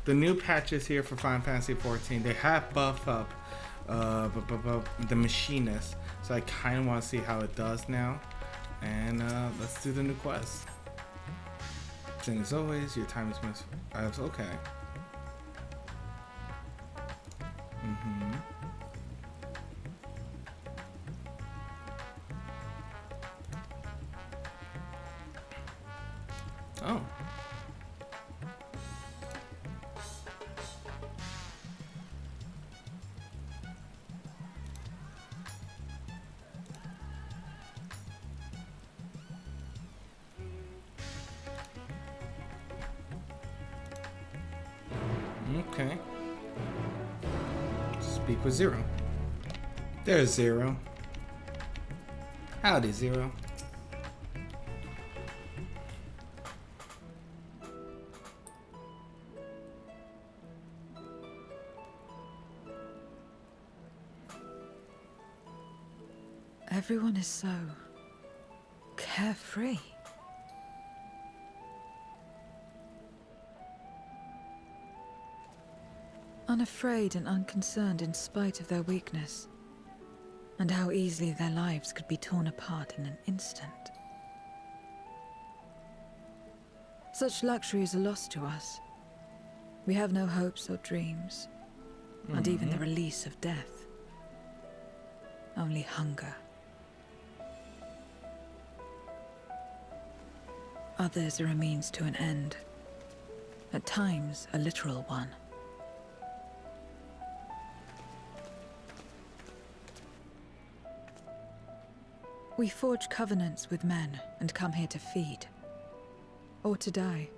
the new patches here for Final Fantasy 14, they have buffed up the machinist, so I kind of want to see how it does now. And let's do the new quest. Same as always, your time is missed. Okay. Oh. Okay. Speak with Zero. There's Zero. Howdy, Zero. Everyone is so carefree. Unafraid and unconcerned in spite of their weakness, and how easily their lives could be torn apart in an instant. Such luxury is a loss to us. We have no hopes or dreams, not even the release of death. Only hunger. Others are a means to an end, at times a literal one. We forge covenants with men and come here to feed, or to die.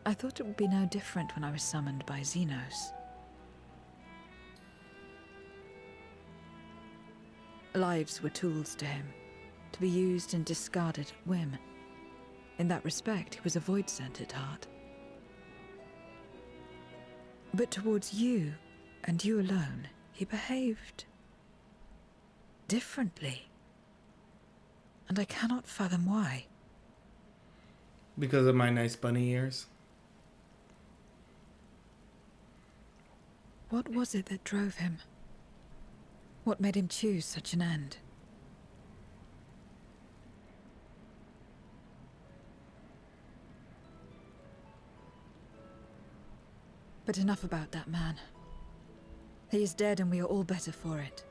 I thought it would be no different when I was summoned by Xenos. Lives were tools to him, to be used and discarded at whim. In that respect, he was a void-sent at heart. But towards you, and you alone, he behaved differently. And I cannot fathom why. Because of my nice bunny ears. What was it that drove him? What made him choose such an end? But enough about that man. He is dead and we are all better for it.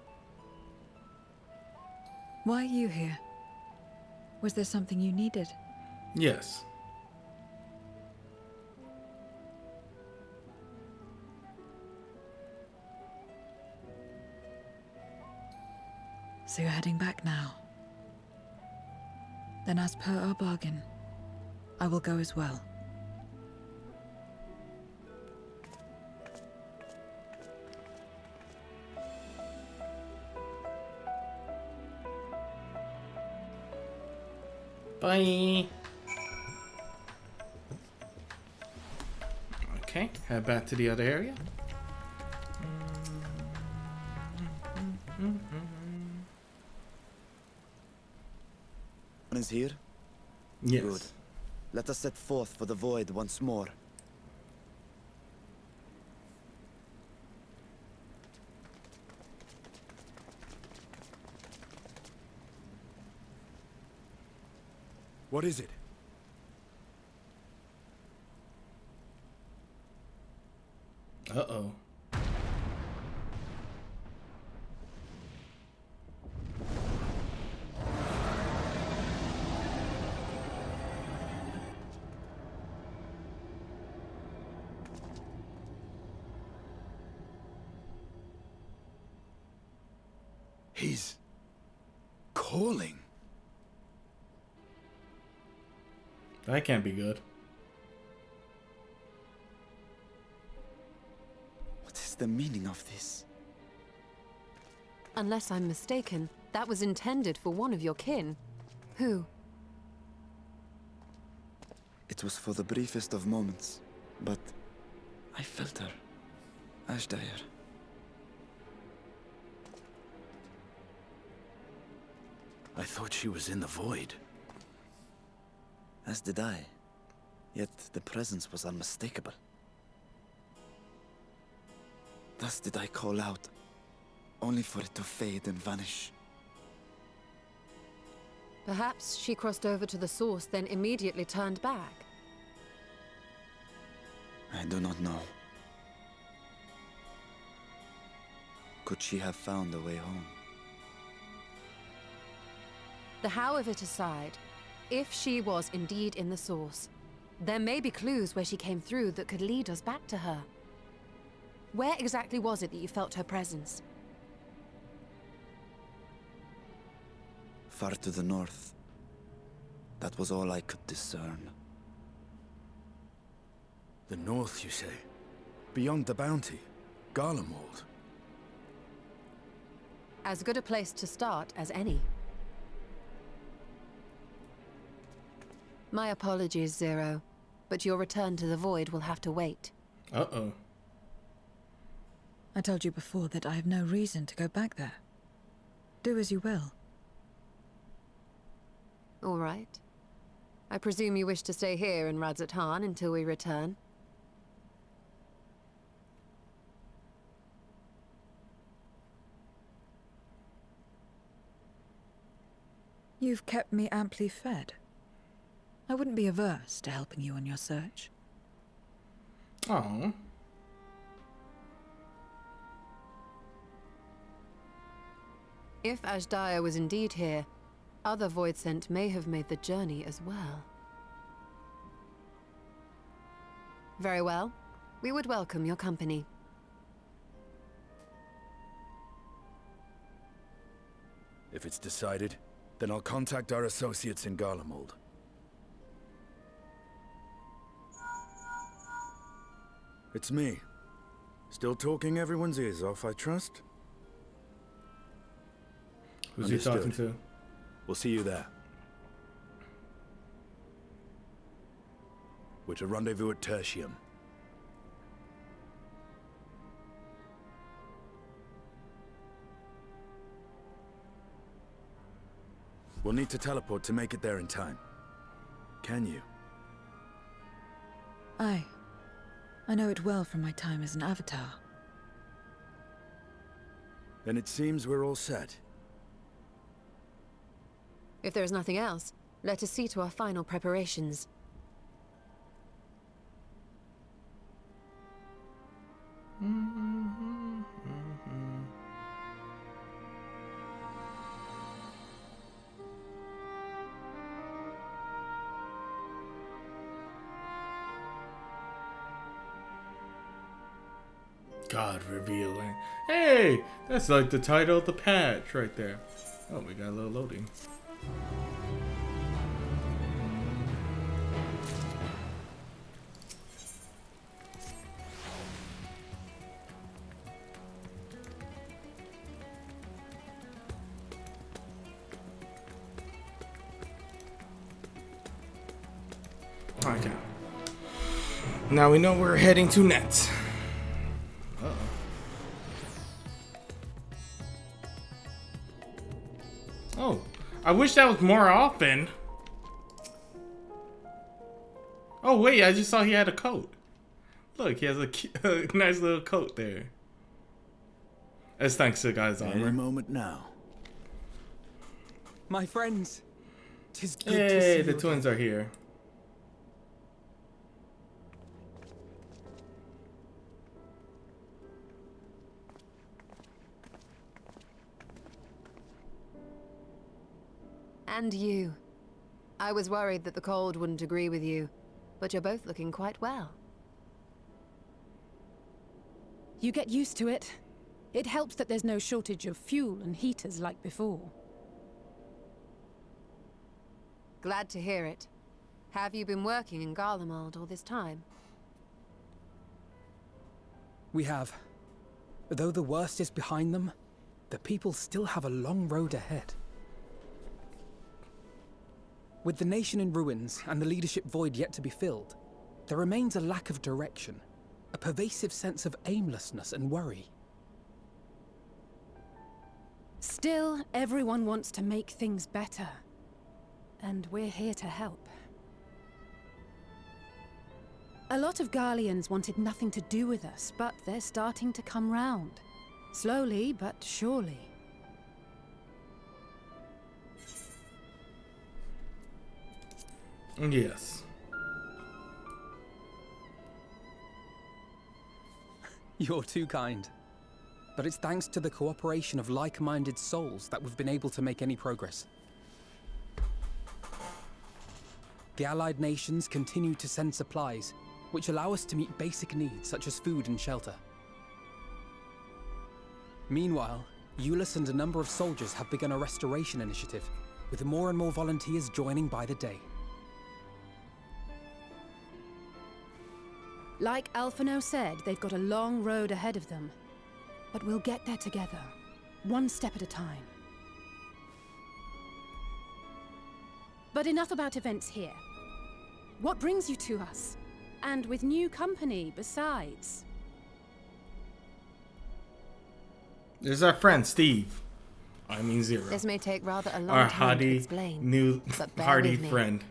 Why are you here? Was there something you needed? Yes. So you're heading back now. Then as per our bargain, I will go as well. Bye. Okay, head back to the other area. Is here? Yes. Good. Let us set forth for the void once more. What is it? Uh-oh. He's calling. That can't be good. What is the meaning of this? Unless I'm mistaken, that was intended for one of your kin. Who? It was for the briefest of moments, but I felt her. Ashdire. I thought she was in the void. As did I. Yet the presence was unmistakable. Thus did I call out, only for it to fade and vanish. Perhaps she crossed over to the source, then immediately turned back. I do not know. Could she have found a way home? The how of it aside, if she was indeed in the source, there may be clues where she came through that could lead us back to her. Where exactly was it that you felt her presence? Far to the north. That was all I could discern. The north, you say? Beyond the bounty? Garlemald? As good a place to start as any. My apologies, Zero, but your return to the Void will have to wait. Uh-oh. I told you before that I have no reason to go back there. Do as you will. All right. I presume you wish to stay here in Radzat-Han until we return. You've kept me amply fed. I wouldn't be averse to helping you on your search. Oh. If Azdaja was indeed here, other Voidsent may have made the journey as well. Very well. We would welcome your company. If it's decided, then I'll contact our associates in Garlemald. It's me. Still talking everyone's ears off, I trust? Who's he talking Understood. to? We'll see you there. We're to rendezvous at Tertium. We'll need to teleport to make it there in time. Can you? Aye. I know it well from my time as an avatar. Then it seems we're all set. If there is nothing else, let us see to our final preparations. God revealing. Hey, that's like the title of the patch right there. Oh, we got a little loading. Okay. Now we know we're heading to Nets. Oh, I wish that was more often. Oh wait, I just saw he had a coat. Look, he has a nice little coat there. That's thanks to the guy's Any armor. moment now. My friends, 'tis good to see Hey, you the again. twins are here. And you. I was worried that the cold wouldn't agree with you, but you're both looking quite well. You get used to it. It helps that there's no shortage of fuel and heaters like before. Glad to hear it. Have you been working in Garlemald all this time? We have. Though the worst is behind them, the people still have a long road ahead. With the nation in ruins and the leadership void yet to be filled, there remains a lack of direction, a pervasive sense of aimlessness and worry. Still, everyone wants to make things better. And we're here to help. A lot of Garleans wanted nothing to do with us, but they're starting to come round. Slowly, but surely. Yes. You're too kind. But it's thanks to the cooperation of like-minded souls that we've been able to make any progress. The Allied nations continue to send supplies, which allow us to meet basic needs such as food and shelter. Meanwhile, Euless and a number of soldiers have begun a restoration initiative, with more and more volunteers joining by the day. Like Alphino said, they've got a long road ahead of them. But we'll get there together, one step at a time. But enough about events here. What brings you to us? And with new company, besides. There's our friend, Steve. I mean, Zero. This may take rather a long Our time to hardy, explain. new, but bear hardy with me. friend.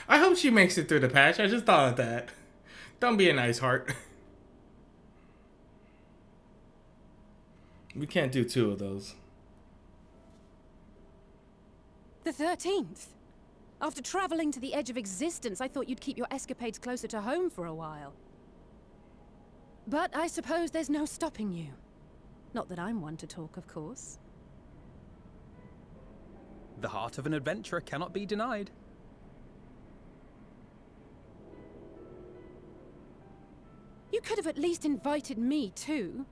I hope she makes it through the patch. I just thought of that. Don't be an ice heart. We can't do two of those. The 13th. After traveling to the edge of existence, I thought you'd keep your escapades closer to home for a while. But I suppose there's no stopping you. Not that I'm one to talk, of course. The heart of an adventurer cannot be denied. You could have at least invited me, too.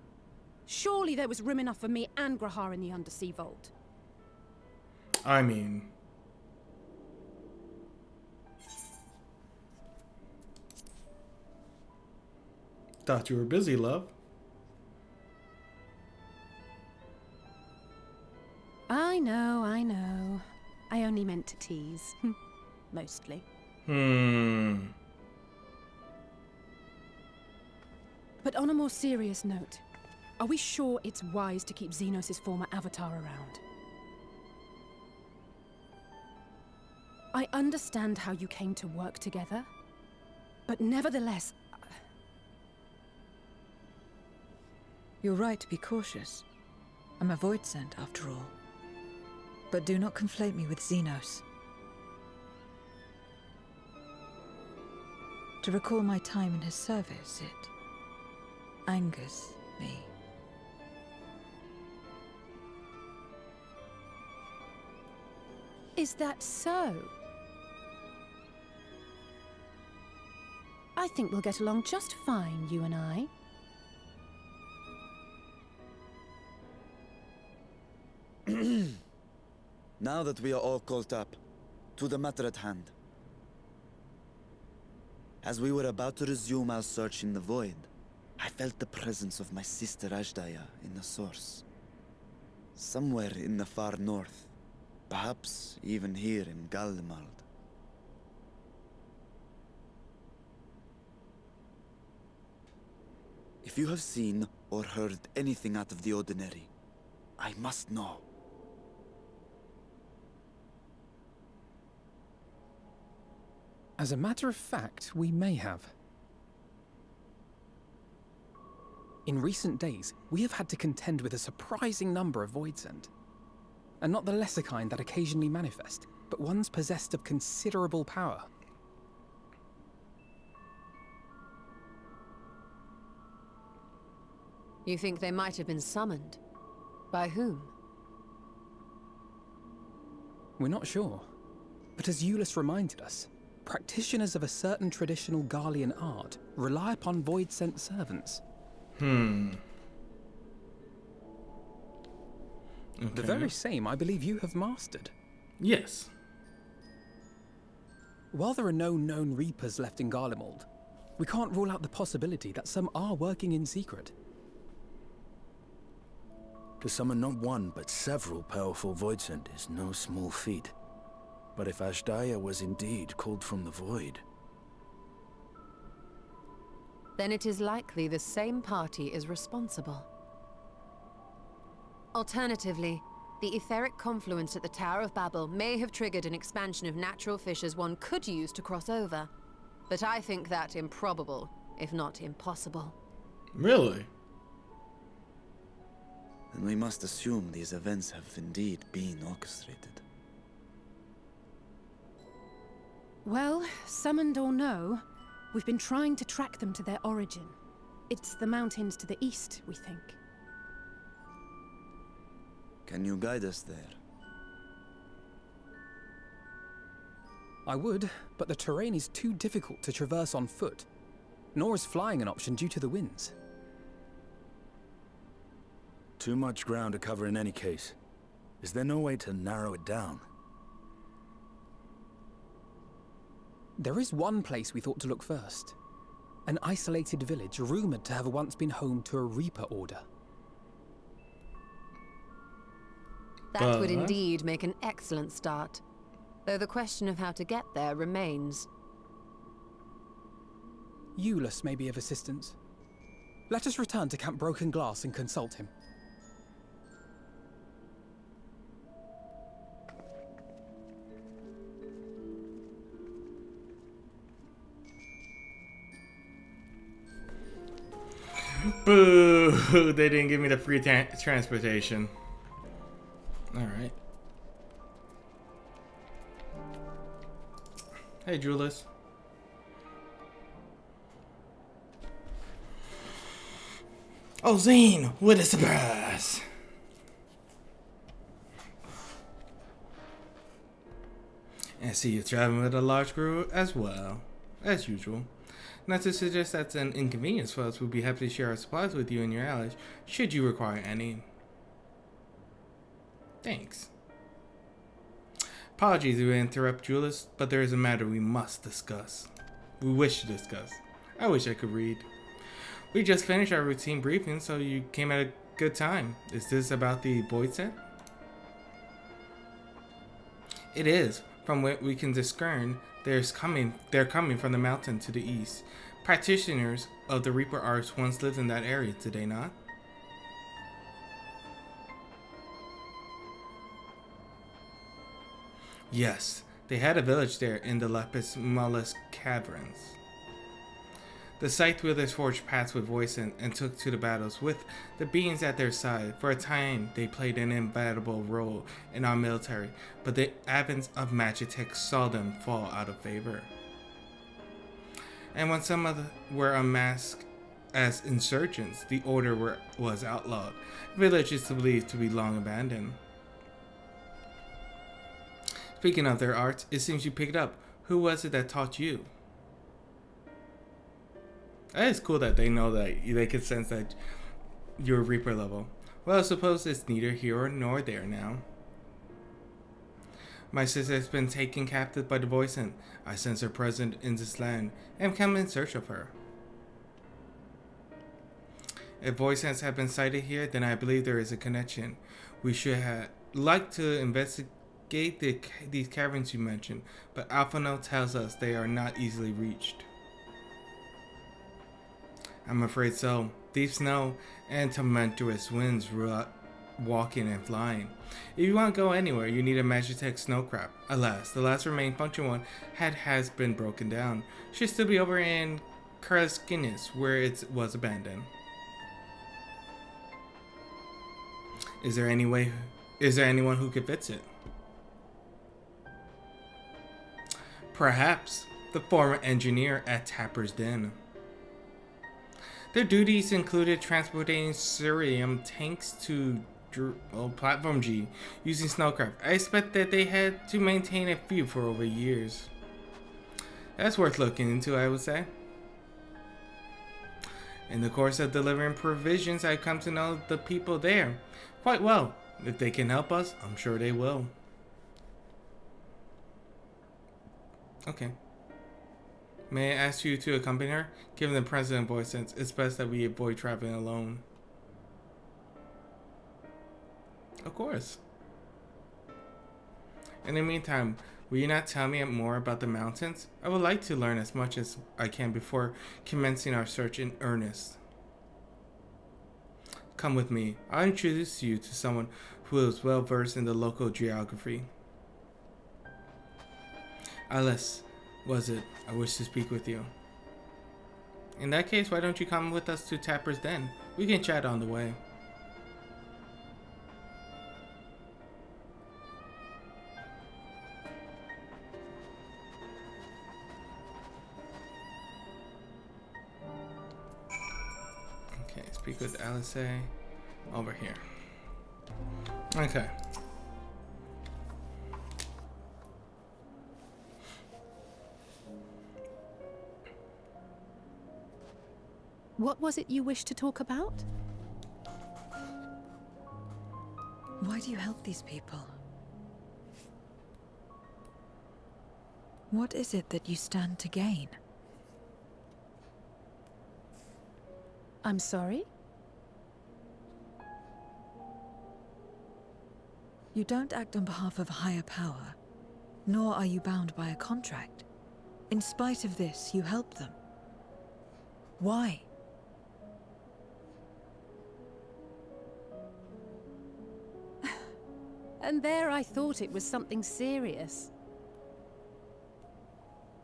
Surely there was room enough for me and Grahar in the Undersea Vault. I mean... Thought you were busy, love. I know, I know. I only meant to tease. Mostly. But on a more serious note, are we sure it's wise to keep Xenos' former avatar around? I understand how you came to work together, but nevertheless... You're right to be cautious. I'm a void sent, after all. But do not conflate me with Xenos. To recall my time in his service, it angers me. Is that so? I think we'll get along just fine, you and I. Now that we are all caught up, to the matter at hand. As we were about to resume our search in the void, I felt the presence of my sister Ajdaya in the source. Somewhere in the far north, perhaps even here in Galdemald. If you have seen or heard anything out of the ordinary, I must know. As a matter of fact, we may have. In recent days, we have had to contend with a surprising number of Voidsent. And not the lesser kind that occasionally manifest, but ones possessed of considerable power. You think they might have been summoned? By whom? We're not sure. But as Euless reminded us, practitioners of a certain traditional Garlean art rely upon void-sent servants. Okay. The very same I believe you have mastered. Yes. While there are no known Reapers left in Garlemald, we can't rule out the possibility that some are working in secret. To summon not one, but several powerful Voidsent is no small feat. But if Ajdaya was indeed called from the void... Then it is likely the same party is responsible. Alternatively, the etheric confluence at the Tower of Babel may have triggered an expansion of natural fissures one could use to cross over. but I think that improbable, if not impossible. Really? Then we must assume these events have indeed been orchestrated. Well, summoned or no, we've been trying to track them to their origin. It's the mountains to the east, we think. Can you guide us there? I would, but the terrain is too difficult to traverse on foot. Nor is flying an option due to the winds. Too much ground to cover in any case. Is there no way to narrow it down? There is one place we thought to look first. An isolated village rumored to have once been home to a Reaper order. That would indeed make an excellent start. Though the question of how to get there remains. Euless may be of assistance. Let us return to Camp Broken Glass and consult him. Boo! They didn't give me the free transportation. Alright. Hey, Julius. Oh, Zane, what a surprise! And I see you're traveling with a large crew as well, as usual. Not to suggest that's an inconvenience for us, we'd be happy to share our supplies with you and your allies, should you require any. Thanks. Apologies to interrupt, Julius, but there is a matter we must discuss. We wish to discuss. I wish I could read. We just finished our routine briefing, so you came at a good time. Is this about the void set? It is. From what we can discern, they're coming from the mountain to the east. Practitioners of the Reaper arts once lived in that area, did they not? Yes, they had a village there in the Lepus Mollusk Caverns. The Scythe wielders forged paths with voice and took to the battles with the beings at their side. For a time, they played an invaluable role in our military, but the advent of Magitech saw them fall out of favor. And when some of them were unmasked as insurgents, the order was outlawed. The village is believed to be long abandoned. Speaking of their arts, it seems you picked up. Who was it that taught you? It's cool that they know that they can sense that you're Reaper level. Well, I suppose it's neither here nor there now. My sister has been taken captive by the Voicent. I sense her present in this land and come in search of her. If Voicents have been sighted here, then I believe there is a connection. We should like to investigate these caverns you mentioned, but Alphano tells us they are not easily reached. I'm afraid so. Deep snow and tumultuous winds rut walking and flying. If you want to go anywhere, you need a Magitech snowcraft. Alas, the last remaining functional one has been broken down. Should still be over in Karaskinis, where it was abandoned. Is there anyone who could fix it? Perhaps the former engineer at Tapper's Den. Their duties included transporting cerium tanks to Platform G using snowcraft. I expect that they had to maintain a few for over years. That's worth looking into, I would say. In the course of delivering provisions, I've come to know the people there quite well. If they can help us, I'm sure they will. Okay. May I ask you to accompany her? Given the President voice, it's best that we avoid traveling alone. Of course. In the meantime, will you not tell me more about the mountains? I would like to learn as much as I can before commencing our search in earnest. Come with me. I'll introduce you to someone who is well versed in the local geography. Alice, Was it? I wish to speak with you. In that case, why don't you come with us to Tapper's Den? We can chat on the way. Okay, speak with Alice over here. Okay. What was it you wished to talk about? Why do you help these people? What is it that you stand to gain? I'm sorry? You don't act on behalf of a higher power, nor are you bound by a contract. In spite of this, you help them. Why? And there I thought it was something serious.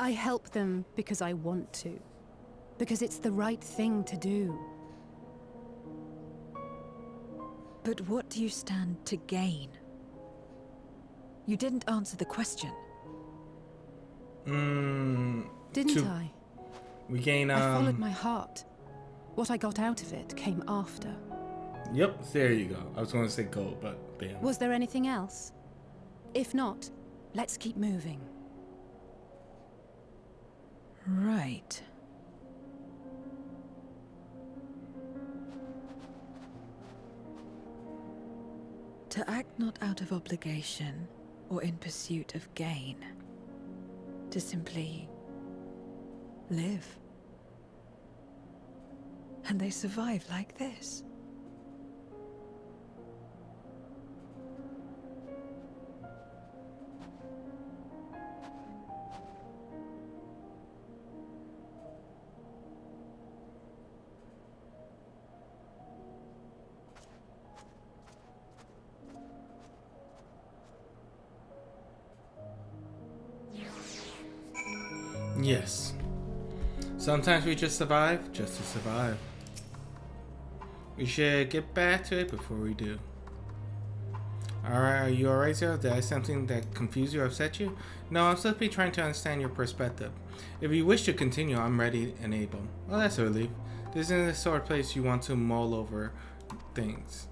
I help them because I want to. Because it's the right thing to do. But what do you stand to gain? You didn't answer the question. Didn't I? We gain, I followed my heart. What I got out of it came after. Yep, there you go. I was going to say gold, but damn. Was there anything else? If not, let's keep moving. Right. To act not out of obligation or in pursuit of gain. To simply live. And they survive like this. Yes. Sometimes we just survive just to survive. We should get back to it before we do. Alright, are you alright, Zero? Did I say something that confused you or upset you? No, I'm simply trying to understand your perspective. If you wish to continue, I'm ready and able. Well, that's a relief. This isn't the sort of place you want to mull over things.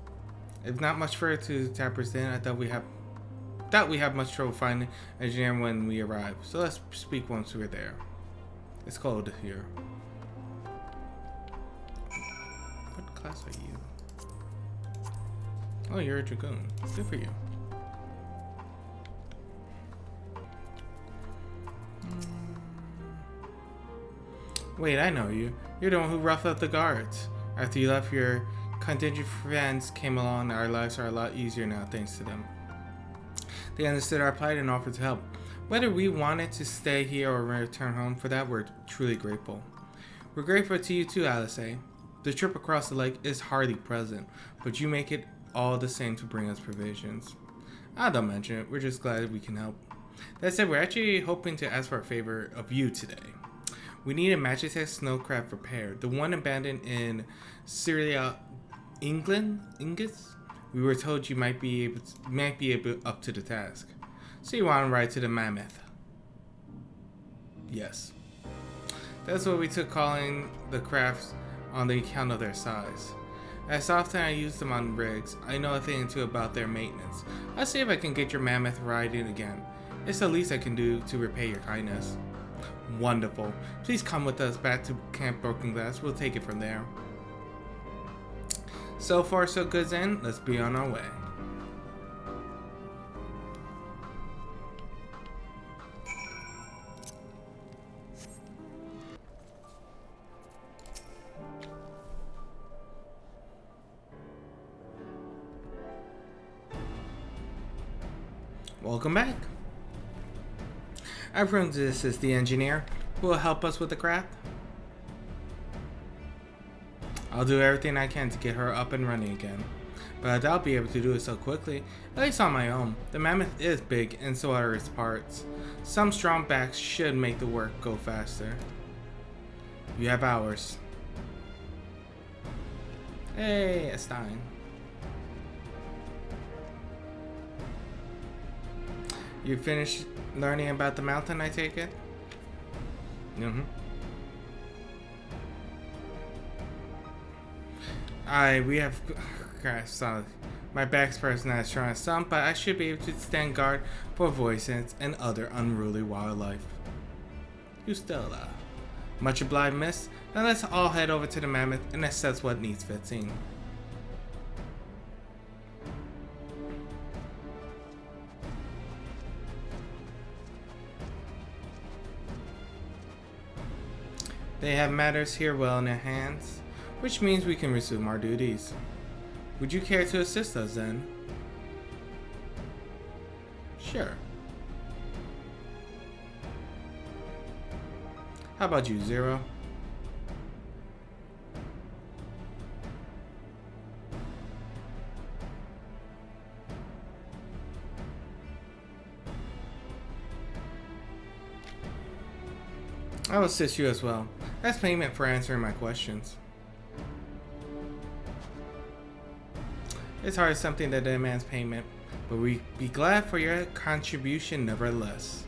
If not much further to Tapper's Den, I thought we have much trouble finding an engineer when we arrive. So let's speak once we're there. It's cold here. What class are you? Oh, you're a dragoon. Good for you. Wait, I know you. You're the one who roughed up the guards. After you left, your contingent friends came along. Our lives are a lot easier now thanks to them. They understood our plight and offered to help. Whether we wanted to stay here or return home, for that we're truly grateful. We're grateful to you too, Alice. The trip across the lake is hardly pleasant, but you make it all the same to bring us provisions. I don't mention it, we're just glad we can help. That said, we're actually hoping to ask for a favor of you today. We need a Magitech snowcraft repaired, the one abandoned in Syria, England? We were told you might be able up to the task. So you want to ride to the Mammoth? Yes. That's what we took calling the crafts on the account of their size. As often I use them on rigs, I know a thing or two about their maintenance. I'll see if I can get your Mammoth riding again. It's the least I can do to repay your kindness. Wonderful. Please come with us back to Camp Broken Glass. We'll take it from there. So far, so good, Zen. Let's be on our way. Welcome back. I've run this as the engineer who will help us with the craft. I'll do everything I can to get her up and running again. but I doubt I'll be able to do it so quickly, at least on my own. The mammoth is big, and so are its parts. Some strong backs should make the work go faster. You have hours. Hey, a Stein. You finished learning about the mountain, I take it? Mm-hmm. We have... Sorry. My back's perhaps not as strong as some, but I should be able to stand guard for voicents and other unruly wildlife. You still, much obliged, miss. Now let's all head over to the mammoth and assess what needs fixing. They have matters here well in their hands, which means we can resume our duties. Would you care to assist us then? Sure. How about you, Zero? I'll assist you as well. That's payment for answering my questions. It's hard something that demands payment, but we'd be glad for your contribution nevertheless.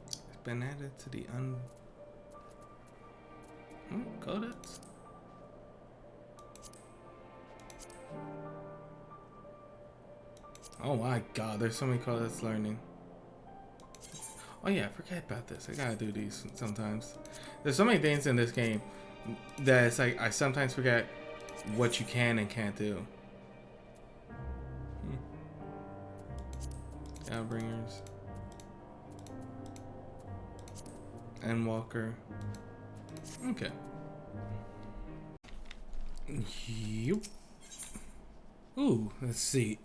It's been added to the codex. Oh my god, there's so many codex learning. Oh yeah, forget about this. I gotta do these sometimes. There's so many things in this game that it's like I sometimes forget what you can and can't do. Outbringers. Endwalker. Okay. Yup. Ooh, let's see.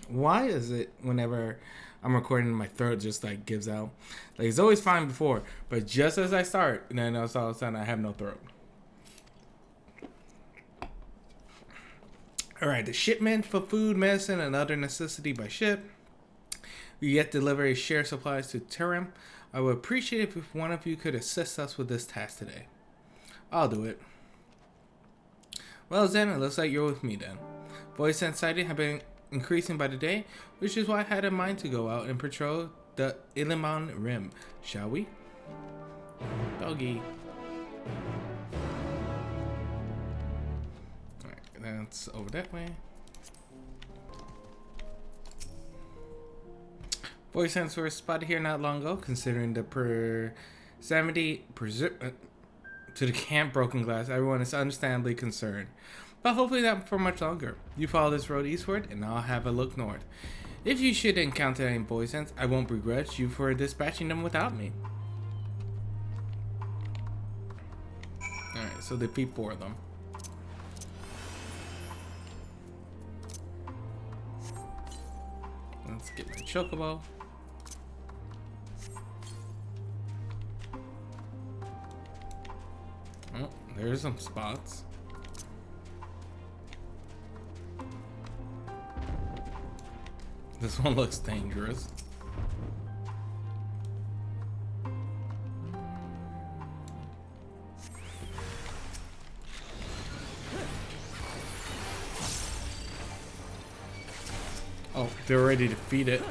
Why is it whenever I'm recording my throat just like gives out? Like it's always fine before, but just as I start, and then all of a sudden I have no throat. Alright, the shipment for food, medicine, and other necessity by ship. We yet deliver a share of supplies to Turim. I would appreciate it if one of you could assist us with this task today. I'll do it. Well, Zen, it looks like you're with me then. Voice and sighting have been increasing by the day, which is why I had in mind to go out and patrol the Illiman Rim. Shall we? Doggy. Alright, that's over that way. Voice sensors were spotted here not long ago, considering the proximity to the camp Broken Glass. Everyone is understandably concerned, but hopefully not for much longer. You follow this road eastward, and I'll have a look north. If you should encounter any Voicents, I won't begrudge you for dispatching them without me. Alright, so defeat 4 of them. Let's get my chocobo. Oh, there's some spots. This one looks dangerous. Oh, they're ready to feed it.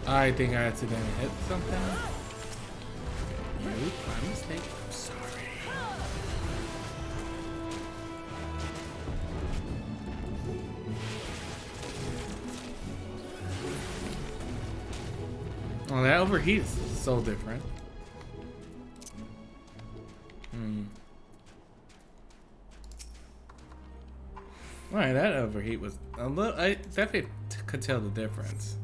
I think I accidentally hit something. Nope, my mistake. I'm sorry. Oh, that overheat is so different. Alright, that overheat was a little. I definitely could tell the difference.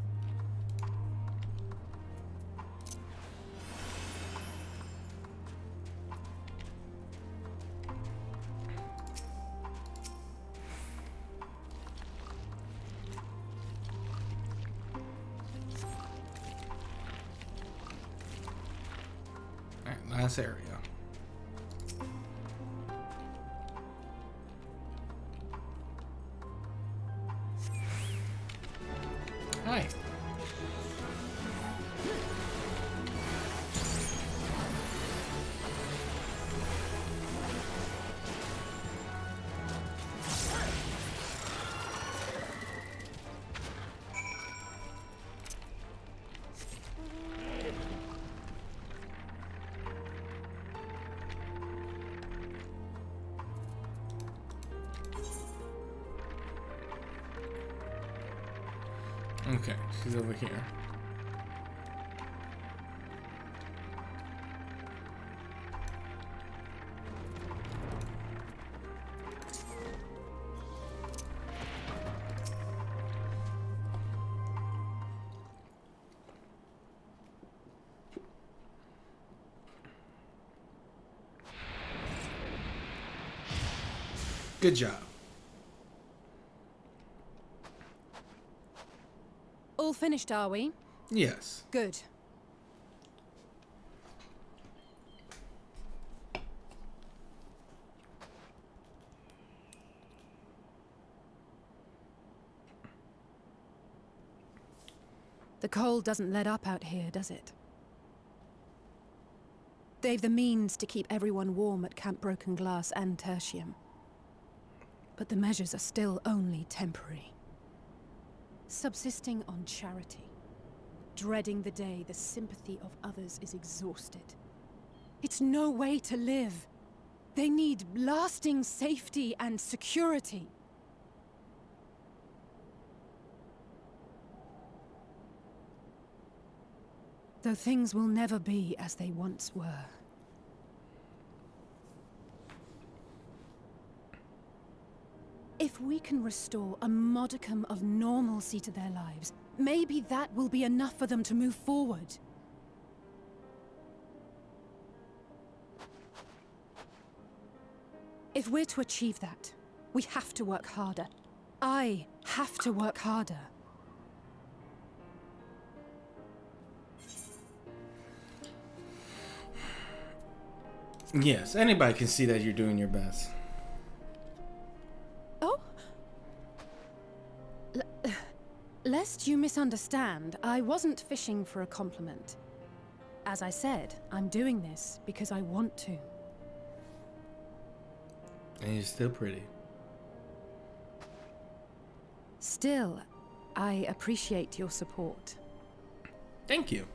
Alright, last area. Hi. Okay, she's over here. Good job. All finished, are we? Yes. Good. The cold doesn't let up out here, does it? They've the means to keep everyone warm at Camp Broken Glass and Tertium. But the measures are still only temporary. Subsisting on charity. Dreading the day the sympathy of others is exhausted. It's no way to live. They need lasting safety and security. Though things will never be as they once were. If we can restore a modicum of normalcy to their lives, maybe that will be enough for them to move forward. If we're to achieve that, we have to work harder. I have to work harder. Yes, anybody can see that you're doing your best. Oh? Lest you misunderstand, I wasn't fishing for a compliment. As I said, I'm doing this because I want to. And you're still pretty. Still, I appreciate your support. Thank you.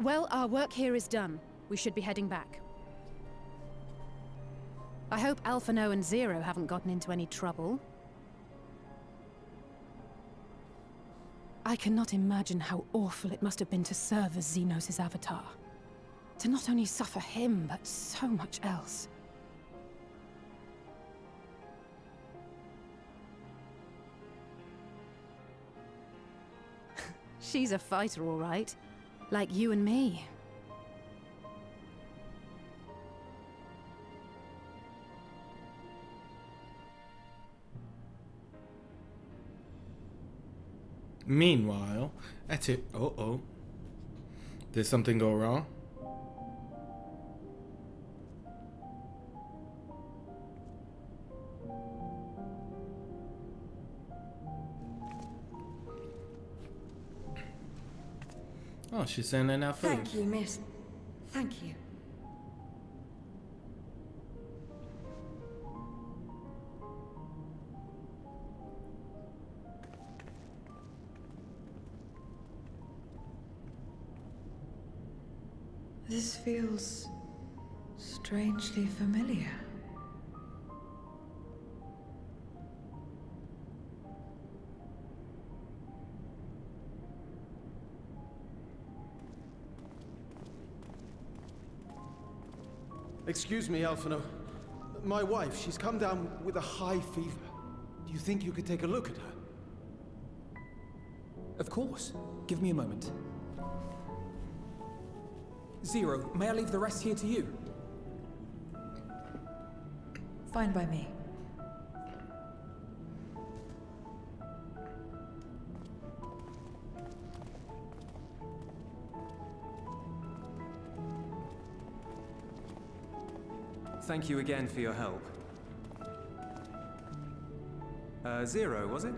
Well, our work here is done. We should be heading back. I hope Alphano and Zero haven't gotten into any trouble. I cannot imagine how awful it must have been to serve as Xenos' avatar. To not only suffer him, but so much else. She's a fighter, all right. Like you and me. Meanwhile, that's it. Oh. Did something go wrong? Oh, she's sending out food. Thank you, miss. Thank you. This feels strangely familiar. Excuse me, Alphino. My wife, she's come down with a high fever. Do you think you could take a look at her? Of course. Give me a moment. Zero, may I leave the rest here to you? Fine by me. Thank you again for your help. Zero, was it?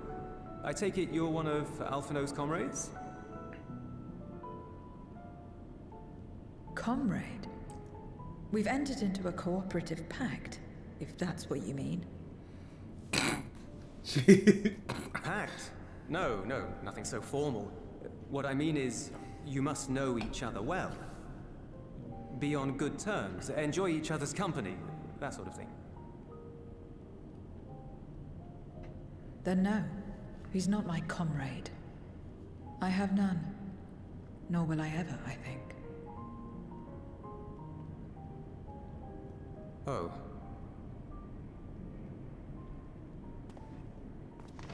I take it you're one of Alphino's comrades? Comrade? We've entered into a cooperative pact, if that's what you mean. Pact? No, nothing so formal. What I mean is, you must know each other well. Be on good terms, enjoy each other's company, that sort of thing. Then no, he's not my comrade. I have none. Nor will I ever, I think. Oh.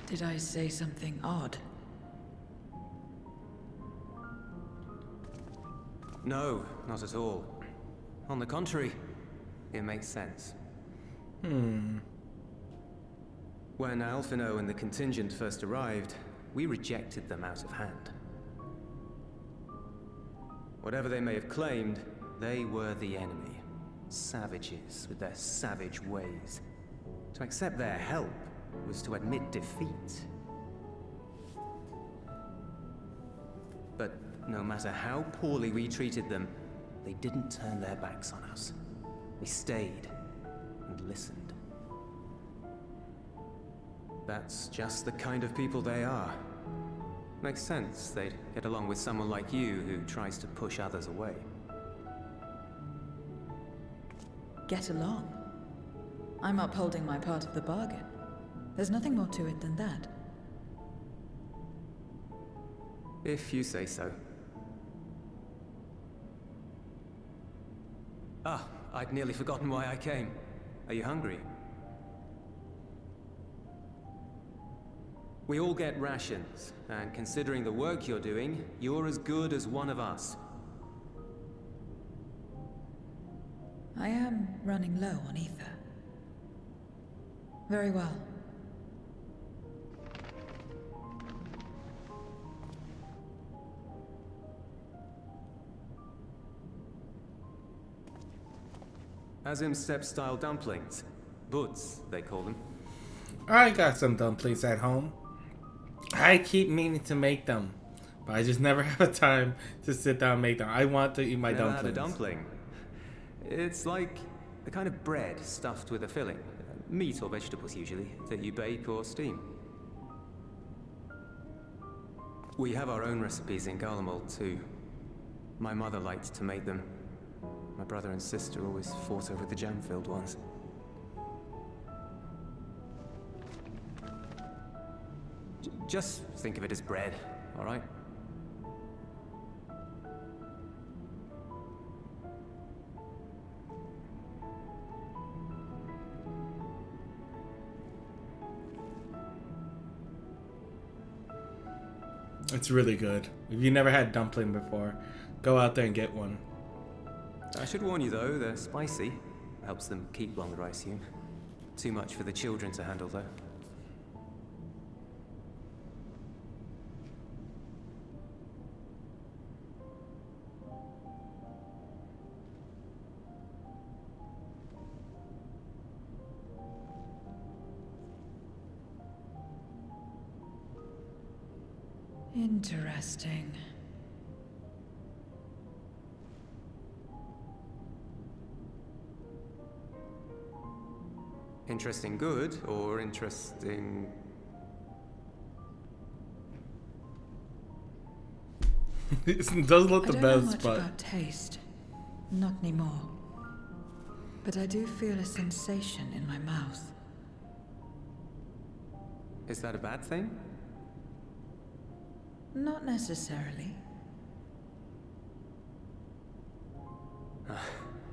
Did I say something odd? No, not at all. On the contrary, it makes sense. When Alphino and the contingent first arrived, we rejected them out of hand. Whatever they may have claimed, they were the enemy. Savages with their savage ways. To accept their help was to admit defeat. But no matter how poorly we treated them, they didn't turn their backs on us. They stayed and listened. That's just the kind of people they are. Makes sense they'd get along with someone like you who tries to push others away. Get along. I'm upholding my part of the bargain. There's nothing more to it than that. If you say so. Ah, I'd nearly forgotten why I came. Are you hungry? We all get rations, and considering the work you're doing, you're as good as one of us. I am running low on ether. Very well. Azim step-style dumplings. Buds, they call them. I got some dumplings at home. I keep meaning to make them, but I just never have time to sit down and make them. I want to eat my Never dumplings. had a dumpling. It's like a kind of bread stuffed with a filling. Meat or vegetables usually, that you bake or steam. We have our own recipes in Garlemald too. My mother liked to make them. My brother and sister always fought over the jam-filled ones. Just think of it as bread, all right? It's really good. If you never had dumpling before, go out there and get one. I should warn you though, they're spicy. Helps them keep longer, I assume. Too much for the children to handle though. Interesting. Interesting good, or interesting... It does look the I don't know best, much but... about taste. Not anymore. But I do feel a sensation in my mouth. Is that a bad thing? Not necessarily.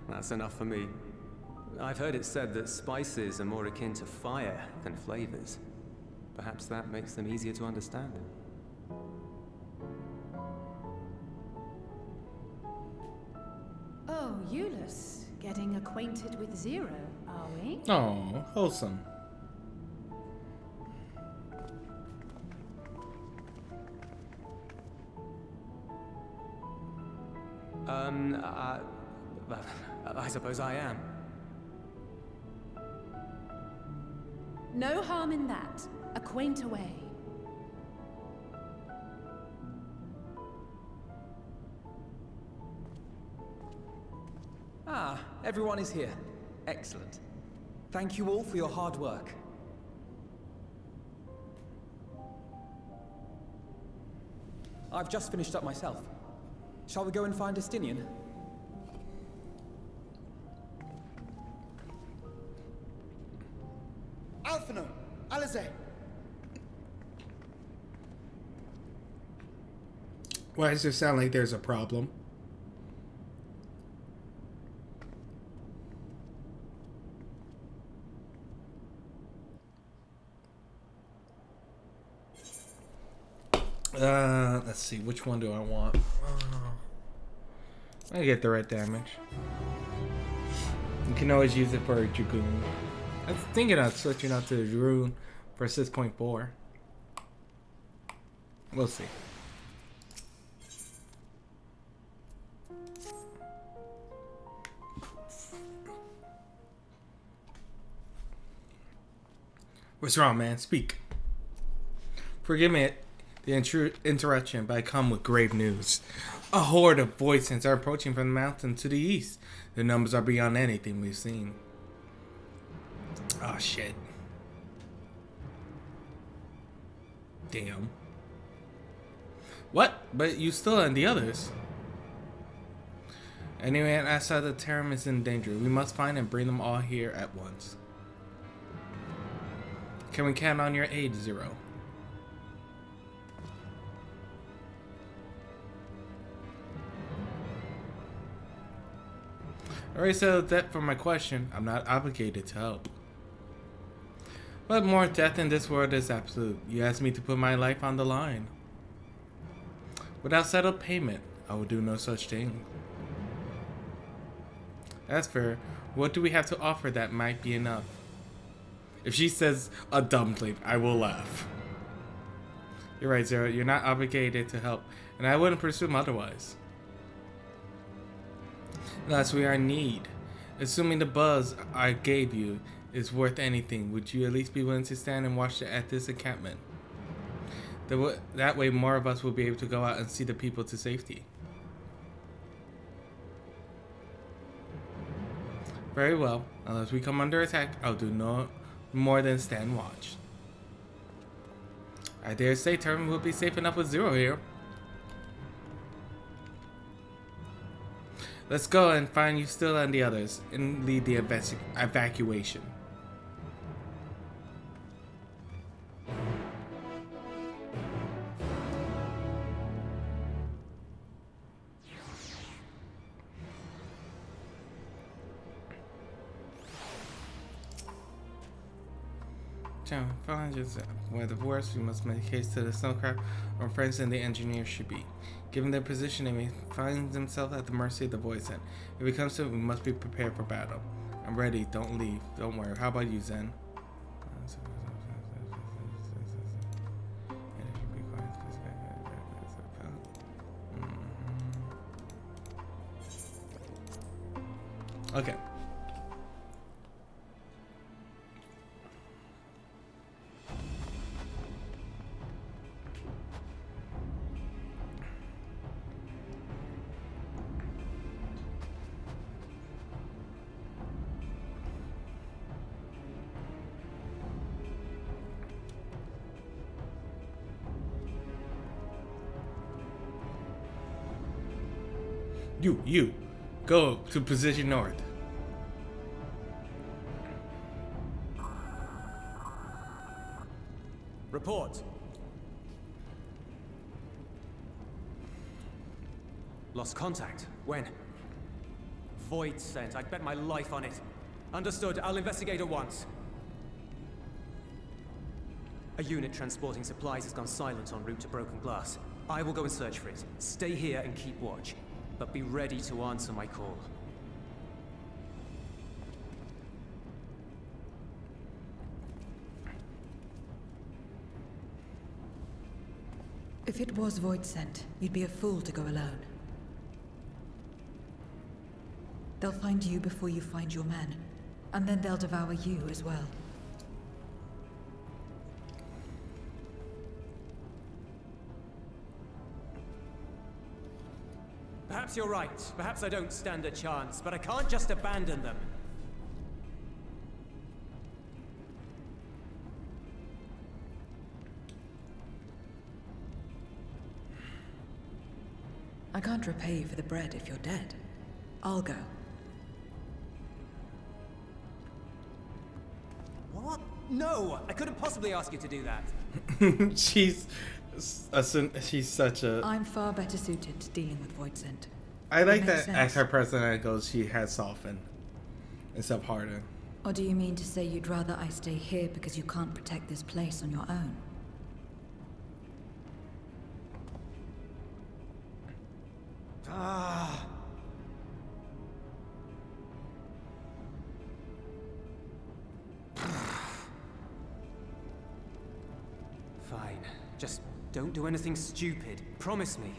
That's enough for me. I've heard it said that spices are more akin to fire than flavors. Perhaps that makes them easier to understand. Oh, Euless, getting acquainted with Zero, are we? Oh, wholesome. I suppose I am. No harm in that. Acquaint away. Ah, everyone is here. Excellent. Thank you all for your hard work. I've just finished up myself. Shall we go and find Estinian? Alphino, Alize. Why does it sound like there's a problem? Let's see, which one do I want? I get the red damage. You can always use it for a Dragoon. I was thinking of switching out to the Dragoon for 6.4. We'll see. What's wrong, man? Speak. Forgive me the interruption, but I come with grave news. A horde of voidsents are approaching from the mountain to the east. Their numbers are beyond anything we've seen. Oh, shit. Damn. What? But you still and the others. Anyway, outside the Terram is in danger. We must find and bring them all here at once. Can we count on your aid, Zero? I already settled that for my question. I'm not obligated to help. But more death in this world is absolute. You asked me to put my life on the line. Without settled payment, I will do no such thing. That's fair. What do we have to offer that might be enough? If she says a dumpling, I will laugh. You're right, Zero. You're not obligated to help, and I wouldn't presume otherwise. Unless we are in need. Assuming the buzz I gave you is worth anything, would you at least be willing to stand and watch at this encampment? That way more of us will be able to go out and see the people to safety. Very well. Unless we come under attack, I'll do no more than stand watch. I dare say Terram will be safe enough with Zero here. Let's go and find you still and the others and lead the evacuation. Jang, where the worst, we must make haste to the snowcraft or friends and the engineers should be. Given their position, they may find themselves at the mercy of the voidsent. If it comes to it, we must be prepared for battle. I'm ready. Don't leave. Don't worry. How about you, Zen? Okay. You, go to position north. Report. Lost contact. When? Voidsent. I'd bet my life on it. Understood. I'll investigate at once. A unit transporting supplies has gone silent en route to Broken Glass. I will go and search for it. Stay here and keep watch, but be ready to answer my call. If it was Voidsent, you'd be a fool to go alone. They'll find you before you find your men, and then they'll devour you as well. Perhaps you're right. Perhaps I don't stand a chance, but I can't just abandon them. I can't repay you for the bread if you're dead. I'll go. What? No! I couldn't possibly ask you to do that. she's such a. I'm far better suited to dealing with Voidsent. I like It that makes sense. as her personality goes, she has softened instead of hardened. Or do you mean to say you'd rather I stay here because you can't protect this place on your own? Ah. Fine. Just don't do anything stupid. Promise me.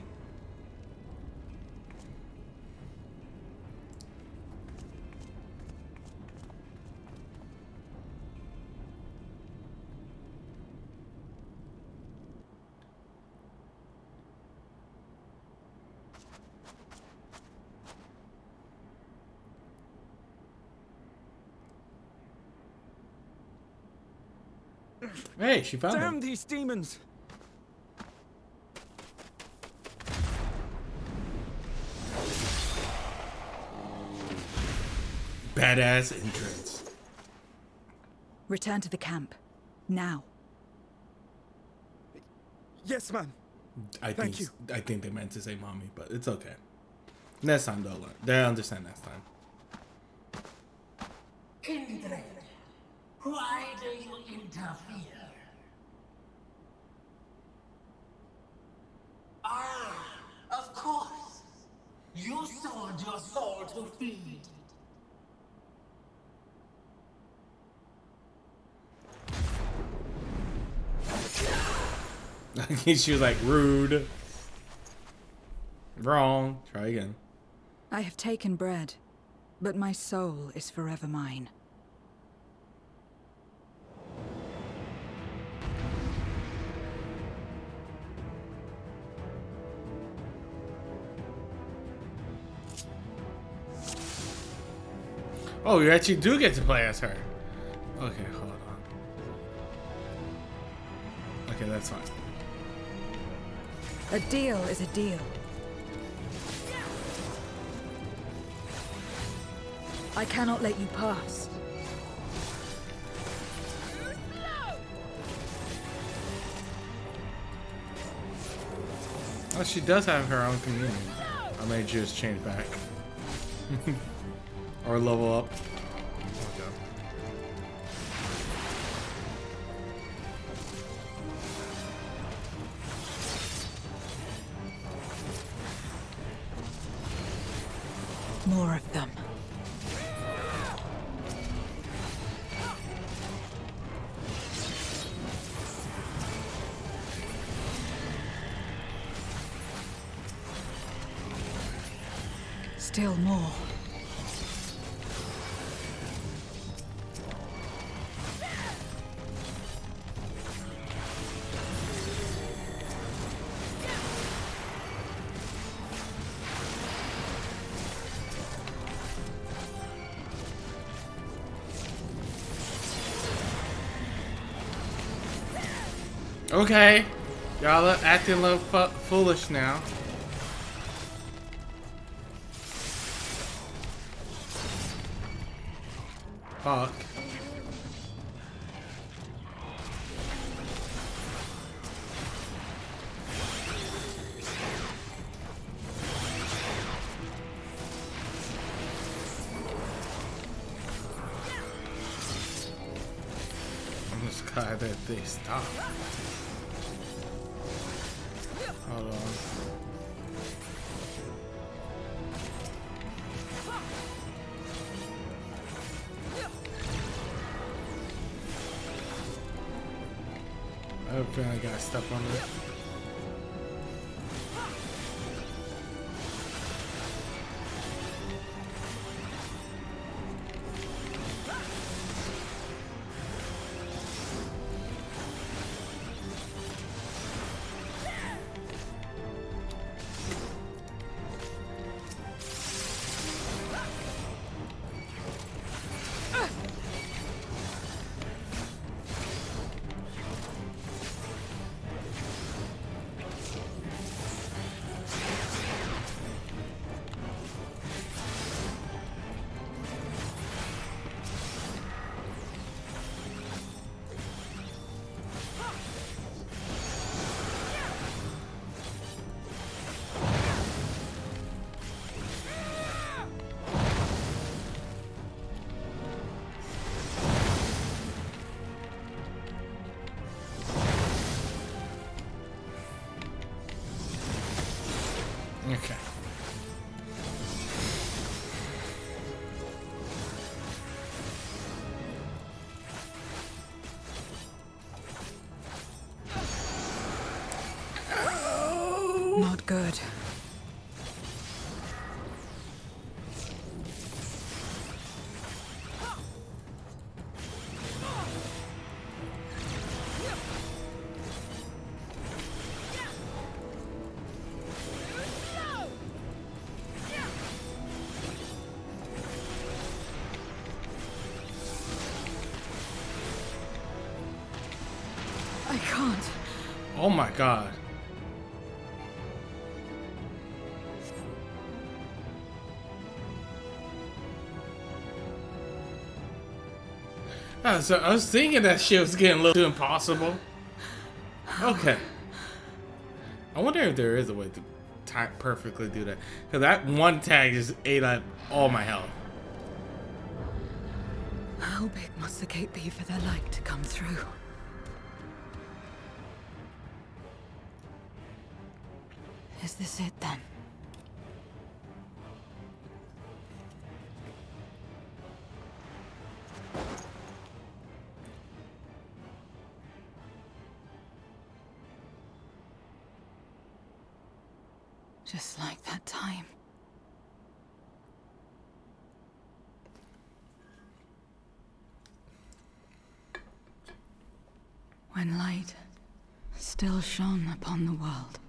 Hey, she found Damn him. these demons! Badass entrance. Return to the camp. Now. Yes, ma'am. I Thank think you. I think they meant to say mommy, but it's okay. Next time they'll learn. They'll understand next time. Kindred, why do you interfere? Ah, of course. You sold your soul to feed. She was like rude. Wrong. Try again. I have taken bread, but my soul is forever mine. Oh, you actually do get to play as her. Okay, hold on. Okay, that's fine. A deal is a deal. I cannot let you pass. Oh, she does have her own community. I may just change back. Or level up. Okay. More of them. Still more. Okay. Y'all are acting a little foolish now. Fuck. I'm just glad that they stopped. Hold on. I have a feeling I got stuck on this. Okay. Not good. I can't. Oh my god. So I was thinking that shit was getting a little too impossible. Okay. I wonder if there is a way to perfectly do that. Because that one tag just ate up all my health. How big must the gate be for their light to come through? Is this it then? Just like that time. When light still shone upon the world.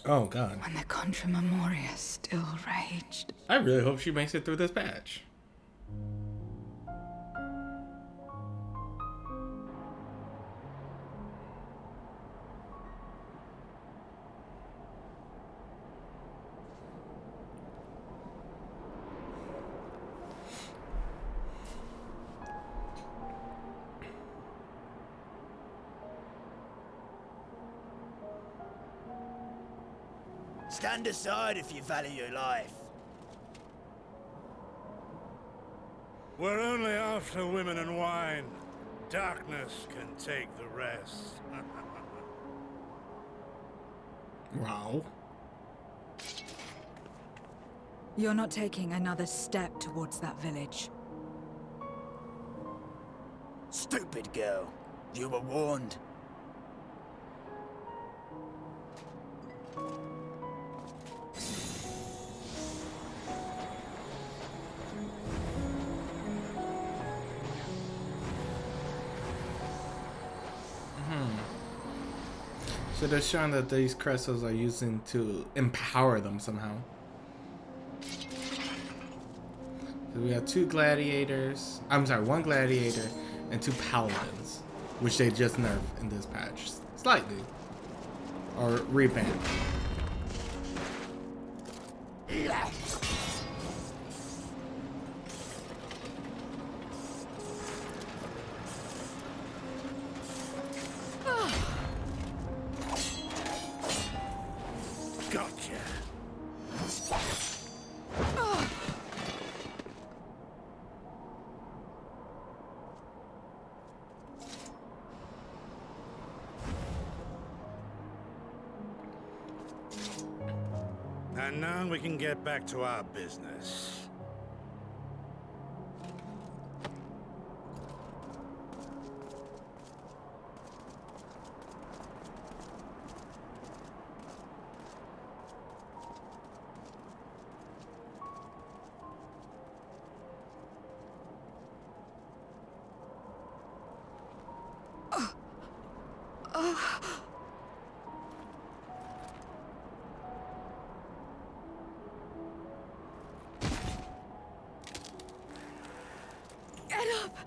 Oh god. When the Contra Memoria still raged. I really hope she makes it through this patch. Stand aside if you value your life. We're only after women and wine. Darkness can take the rest. Wow. You're not taking another step towards that village. Stupid girl. You were warned. So they're showing that these crystals are using to empower them somehow. So we have two gladiators. I'm sorry, one gladiator and two paladins, which they just nerfed in this patch slightly, or revamped. Gotcha. And now we can get back to our business. Get up!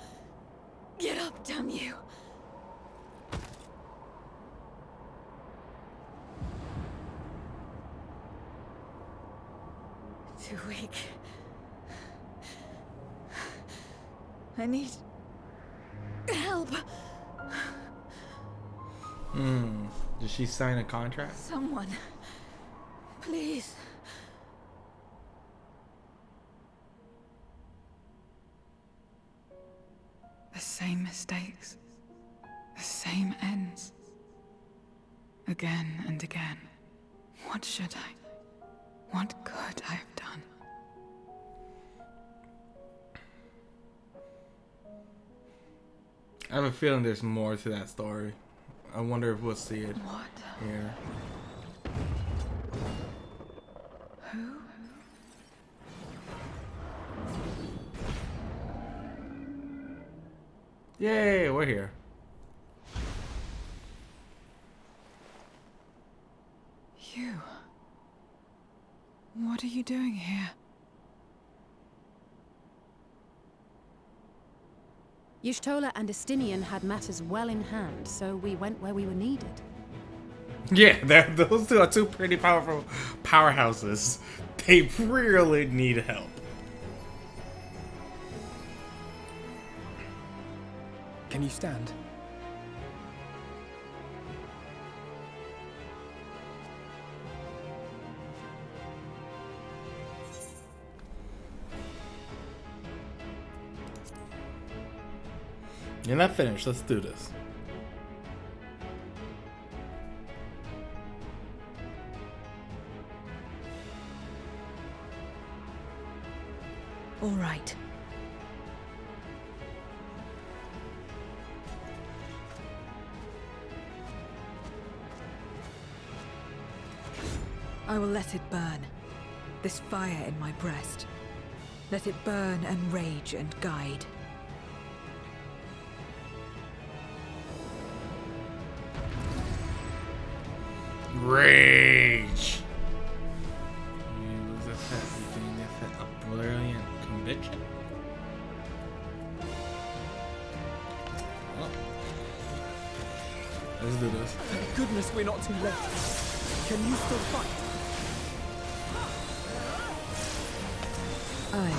Get up, damn you! Too weak. I need help. Did she sign a contract? Someone, please. The same mistakes, the same ends. Again and again. What should I? What could I have done? I have a feeling there's more to that story. I wonder if we'll see it here. Who? Yay, we're here. You. What are you doing here? Y'shtola and Estinian had matters well in hand, so we went where we were needed. Yeah, those two are two pretty powerful powerhouses. They really need help. Can you stand? You're not finished. Let's do this. All right. I will let it burn. This fire in my breast. Let it burn and rage and guide. Rage. You lose a set. You gain a set of brilliant conviction. Oh. Let's do this. Thank goodness we're not too late. Can you still fight? Aye.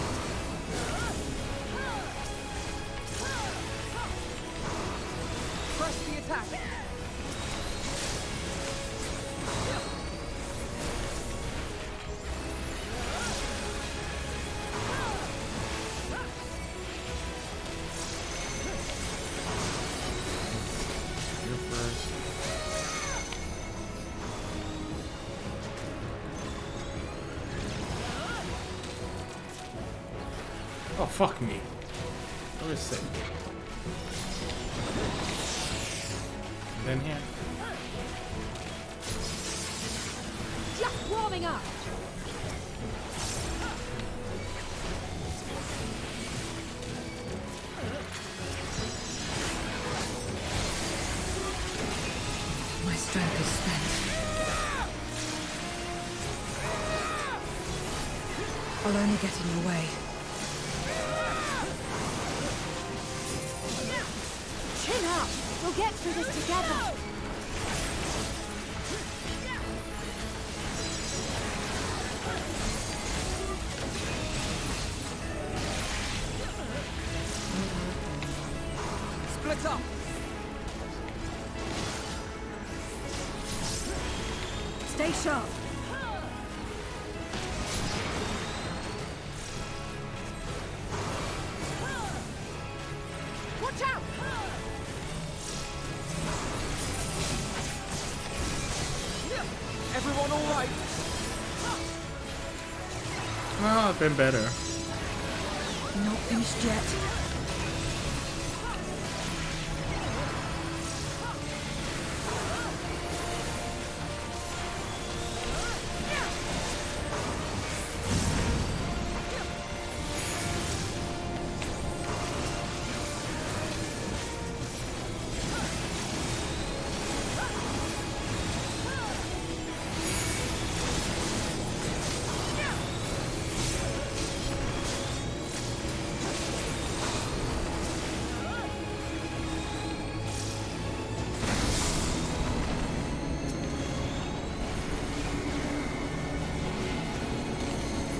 Press the attack! You're first. Oh, fuck me. Where is it? Then here. Just warming up! My strength is spent. I'll only get in your way. Chin up! We'll get through this together! Split up! Stay sharp. Watch out! Everyone all right? have been better. Not finished yet.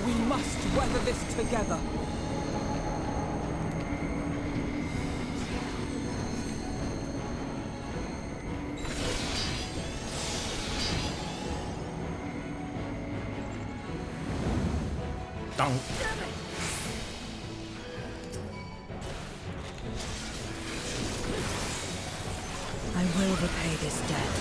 We must weather this together. Don't. I will repay this debt.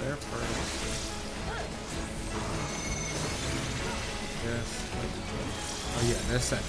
There first. Yes. Oh yeah, they're second.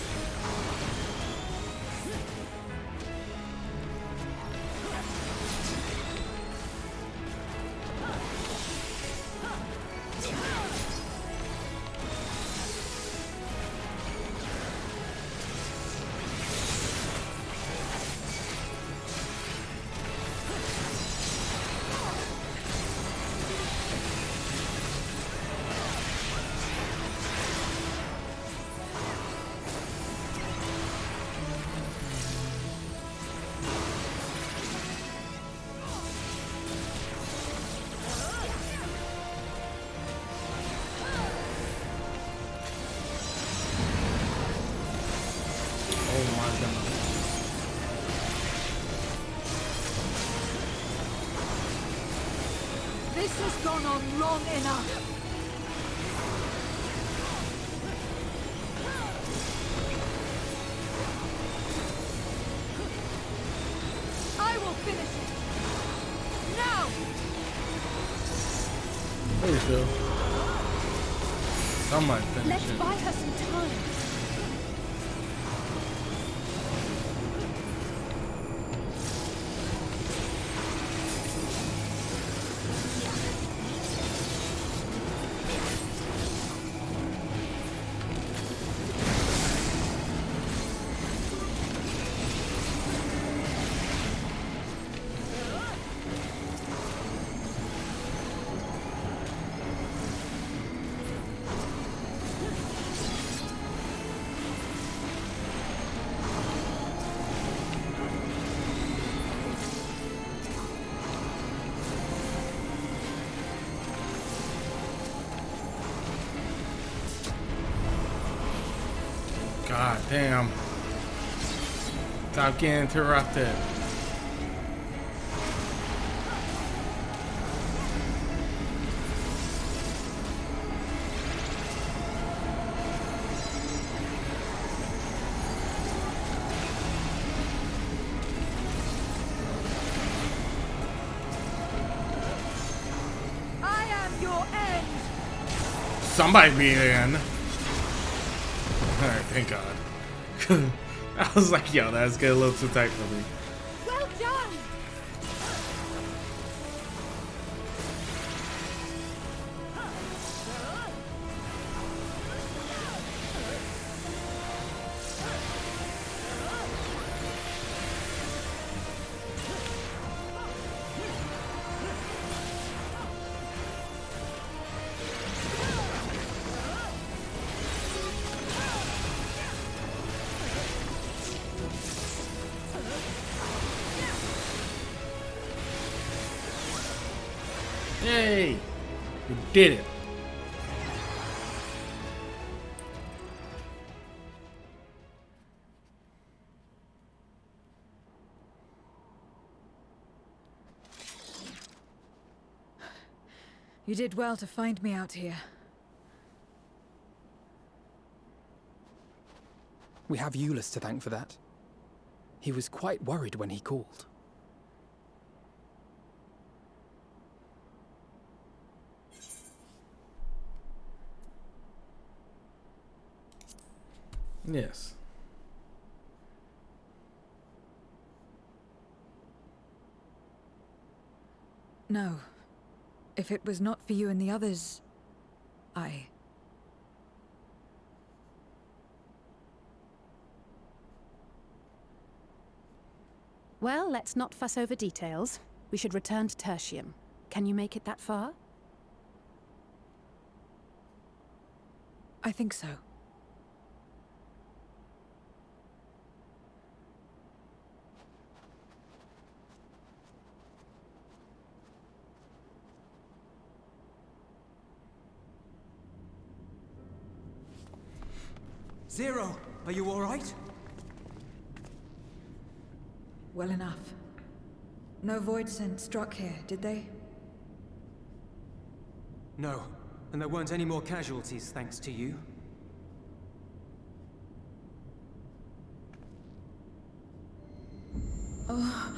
Oh my god. This has gone on long enough. I will finish it. Now! Please do. Someone finish Let's it. buy her some time. God damn. Stop getting interrupted. I am your end. Somebody be in. Alright, thank God. I was like, yo, that's getting a little too tight for me. Well done! Yay! We did it. You did well to find me out here. We have Euless to thank for that. He was quite worried when he called. Yes. No. If it was not for you and the others, Well, let's not fuss over details. We should return to Tertium. Can you make it that far? I think so. Zero, are you all right? Well enough. No void scent struck here, did they? No, and there weren't any more casualties thanks to you. Oh.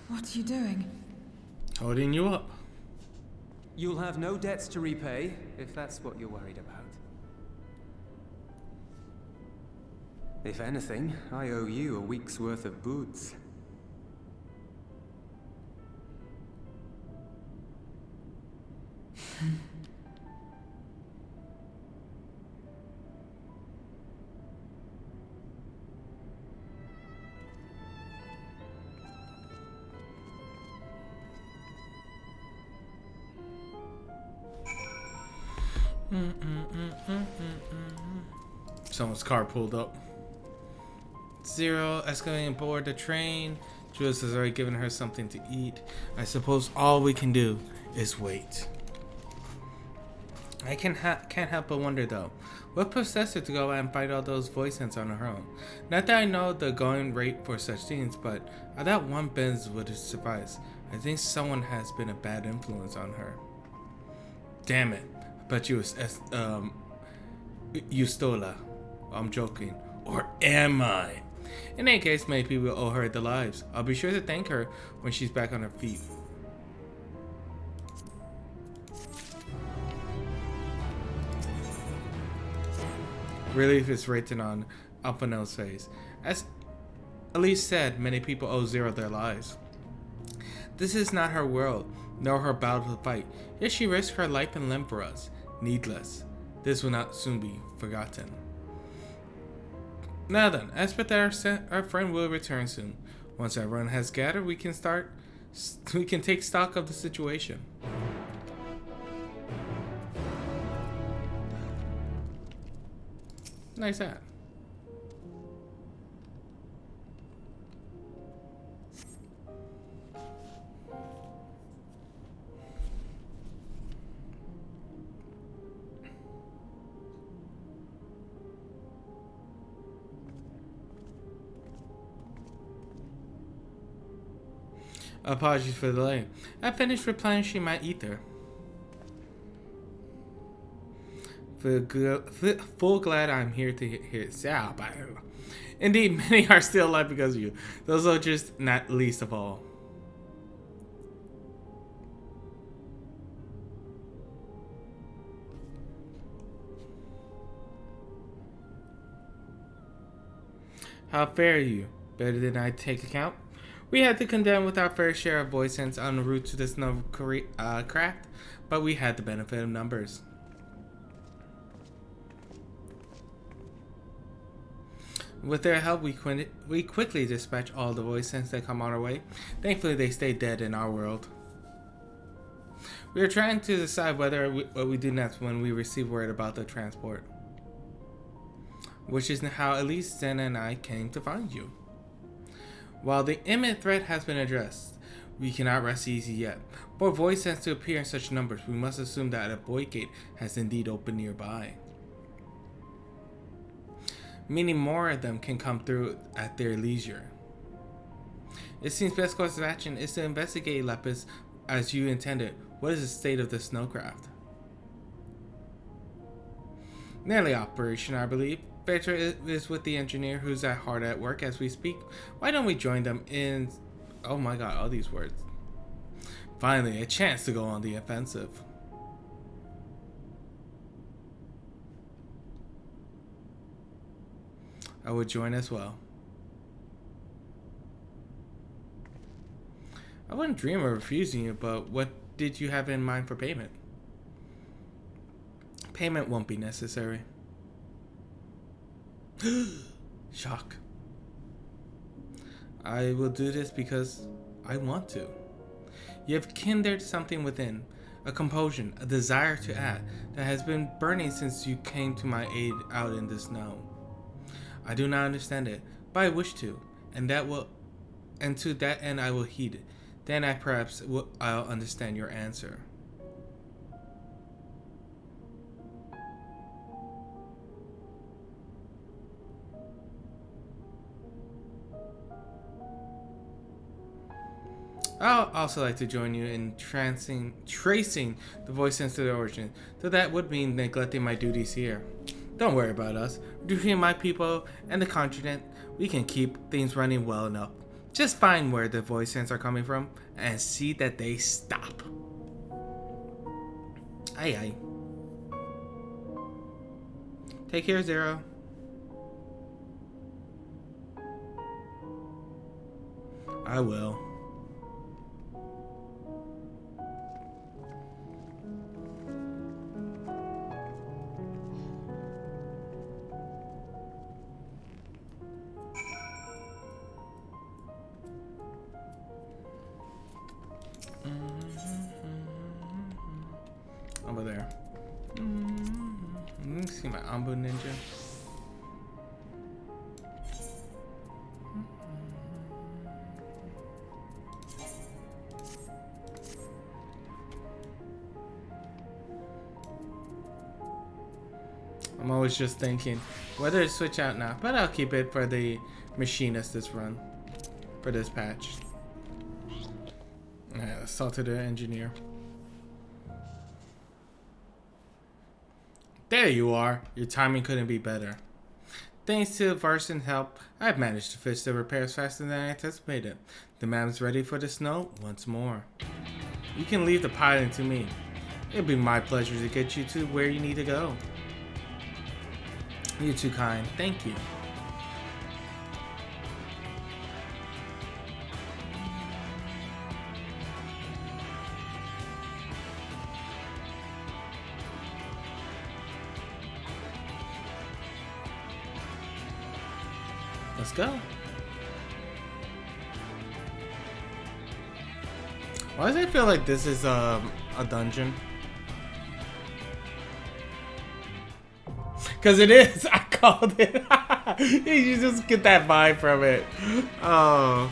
What are you doing? Holding you up. You'll have no debts to repay, if that's what you're worried about. If anything, I owe you a week's worth of boots. Someone's car pulled up. Zero, escalating aboard the train. Jules has already given her something to eat. I suppose all we can do is wait. I can't help but wonder though, what possessed her to go out and fight all those voice scents on her own? Not that I know the going rate for such things, but I doubt one Benz would suffice. I think someone has been a bad influence on her. Damn it. But you was Eustola. I'm joking. Or am I? In any case, many people owe her their lives. I'll be sure to thank her when she's back on her feet. Relief is written on Alphonse's face. As Elise said, many people owe Zero their lives. This is not her world, nor her battle to fight. Yet she risked her life and limb for us. Needless. This will not soon be forgotten. Now then, I expect that our friend will return soon. Once everyone has gathered, we can take stock of the situation. Nice hat. Apologies for the delay. I finished replenishing my ether. Full glad I'm here to hear it. Indeed, many are still alive because of you. Those are just not least of all. How fair are you? Better than I take account? We had to contend with our fair share of voice scents en route to this novel craft, but we had the benefit of numbers. With their help, we quickly dispatch all the voice scents that come on our way. Thankfully, they stay dead in our world. We are trying to decide what we do next when we receive word about the transport. Which is how at least Zen and I came to find you. While the imminent threat has been addressed, we cannot rest easy yet. For voice scents to appear in such numbers, we must assume that a void gate has indeed opened nearby. meaning more of them can come through at their leisure. It seems best course of action is to investigate Lepus as you intended. What is the state of the snowcraft? Nearly operational, I believe. Petra is with the engineer who's hard at work as we speak. Why don't we join them in... Oh my god, all these words. Finally, a chance to go on the offensive. I would join as well. I wouldn't dream of refusing you, but what did you have in mind for payment? Payment won't be necessary. Shock. I will do this because I want to. You have kindled something within, a compulsion, a desire to act that has been burning since you came to my aid out in the snow. I do not understand it, but I wish to, and to that end I will heed it. Then I'll understand your answer. I'll also like to join you in tracing the voice sense to their origin, though that would mean neglecting my duties here. Don't worry about us. Between my people and the continent, we can keep things running well enough. Just find where the voice sense are coming from and see that they stop. Aye aye. Take care, Zero. I will. Over there. Let me see my Ambu Ninja. I'm always just thinking whether to switch out now, but I'll keep it for the machinist this run, for this patch. Alright, let's talk to the engineer. There you are. Your timing couldn't be better. Thanks to Varson's help, I've managed to finish the repairs faster than I anticipated. The map is ready for the snow once more. You can leave the piloting to me. It'll be my pleasure to get you to where you need to go. You're too kind. Thank you. Let's go. Why does it feel like this is a dungeon? Because it is. I called it. You just get that vibe from it. Oh.